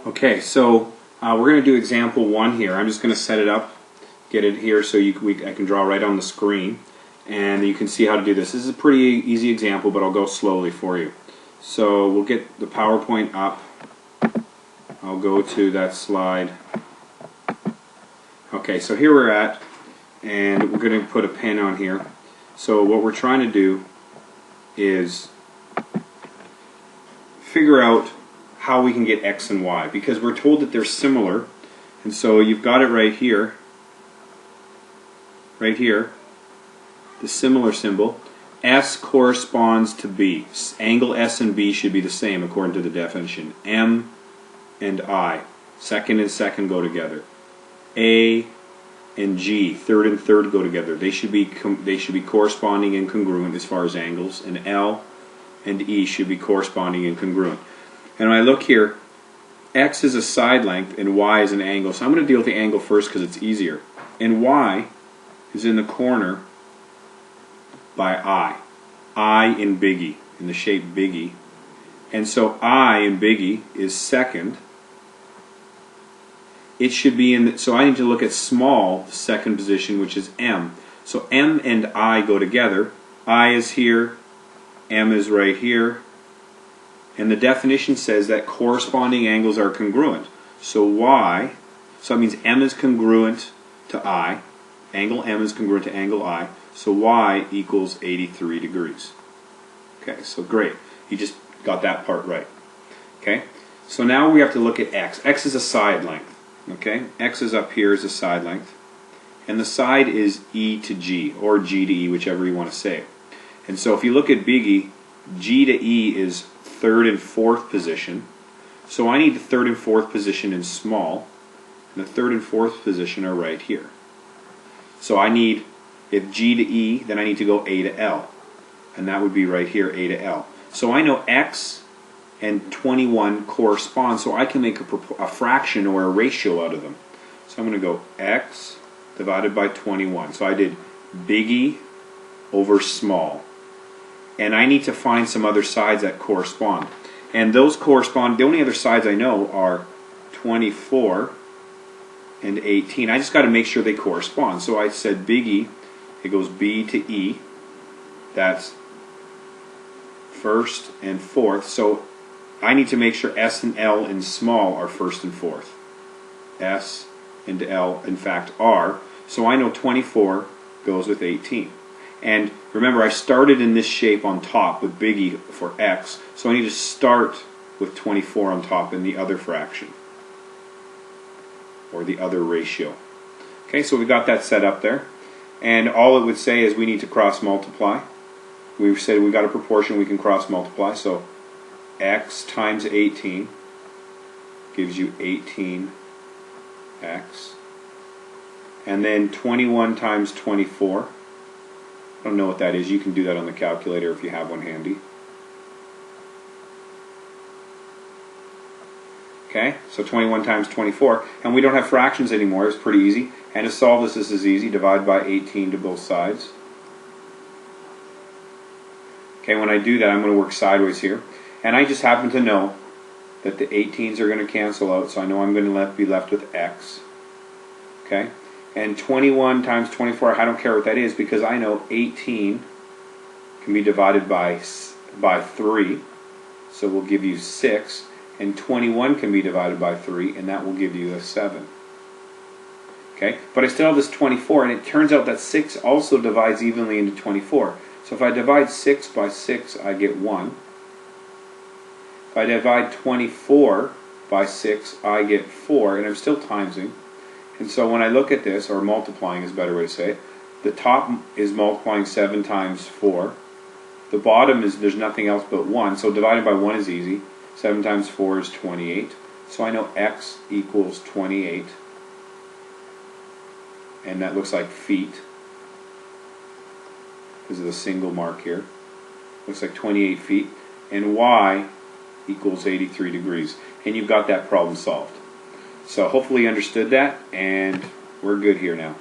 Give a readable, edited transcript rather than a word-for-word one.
Okay, so we're going to do example 1 here. I'm just going to set it up, get it here so I can draw right on the screen, and you can see how to do this. This is a pretty easy example, but I'll go slowly for you. So we'll get the PowerPoint up. I'll go to that slide. Okay, so here we're at, and we're going to put a pen on here. So what we're trying to do is figure out how we can get x and y, because we're told that they're similar, and so you've got it right here, the similar symbol. S corresponds to B. Angle S and B should be the same according to the definition. M and I, second and second, go together. A and G, third and third, go together. They should be corresponding and congruent as far as angles, and L and E should be corresponding and congruent. And when I look here, x is a side length and y is an angle. So I'm going to deal with the angle first because it's easier. And y is in the corner by I in big E, in the shape big E. And so I in big E is second. It should be in, so I need to look at small second position, which is M. So M and I go together. I is here, M is right here. And the definition says that corresponding angles are congruent. So y, so that means M is congruent to I. Angle M is congruent to angle I. So y equals 83 degrees. Okay, so great. You just got that part right. Okay, so now we have to look at x. X is a side length. Okay, x is up here as a side length. And the side is E to G, or G to E, whichever you want to say. And so if you look at big E, G to E is third and fourth position. So I need the third and fourth position in small. And the third and fourth position are right here. So I need, if G to E, then I need to go A to L. And that would be right here, A to L. So I know x and 21 correspond, so I can make a fraction or a ratio out of them. So I'm going to go x divided by 21. So I did big E over small. And I need to find some other sides that correspond. And those correspond, the only other sides I know are 24 and 18. I just got to make sure they correspond. So I said big E, it goes B to E. That's first and fourth. So I need to make sure S and L in small are first and fourth. S and L, in fact, are. So I know 24 goes with 18. And remember, I started in this shape on top with big E for x, so I need to start with 24 on top in the other fraction, or the other ratio. Okay, so we got that set up there. And all it would say is we need to cross multiply. We've said we got a proportion we can cross multiply, so x times 18 gives you 18x. And then 21 times 24. I don't know what that is. You can do that on the calculator if you have one handy. Okay, so 21 times 24. And we don't have fractions anymore. It's pretty easy. And to solve this, this is easy. Divide by 18 to both sides. Okay, when I do that, I'm going to work sideways here. And I just happen to know that the 18s are going to cancel out, so I know I'm going to be left with x. Okay? And 21 times 24, I don't care what that is, because I know 18 can be divided by 3, so we'll give you 6. And 21 can be divided by 3, and that will give you a 7. Okay? But I still have this 24, and it turns out that 6 also divides evenly into 24. So if I divide 6 by 6, I get 1. If I divide 24 by 6, I get 4, and I'm still timesing. And so when I look at this, or multiplying is a better way to say it, the top is multiplying 7 times 4. The bottom is, there's nothing else but 1, so dividing by 1 is easy. 7 times 4 is 28. So I know x equals 28. And that looks like feet, because of the single mark here. Looks like 28 feet. And y equals 83 degrees. And you've got that problem solved. So hopefully you understood that, and we're good here now.